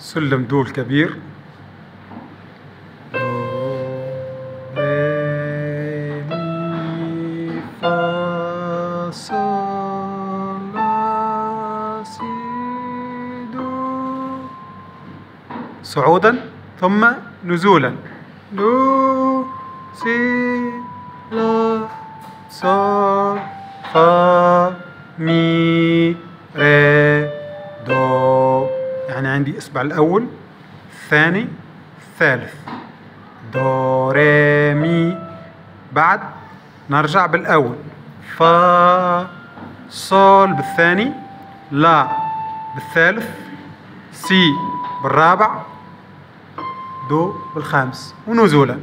سلم دو الكبير. دو ري مي فا صول لا سي دو. صعودا ثم نزولا. دو سي لا صول فا مي ري دو. يعني عندي إصبع الأول، الثاني، الثالث. دو ري مي. بعد نرجع بالأول، فا صول بالثاني، لا بالثالث، سي بالرابع، دو بالخامس، ونزولا.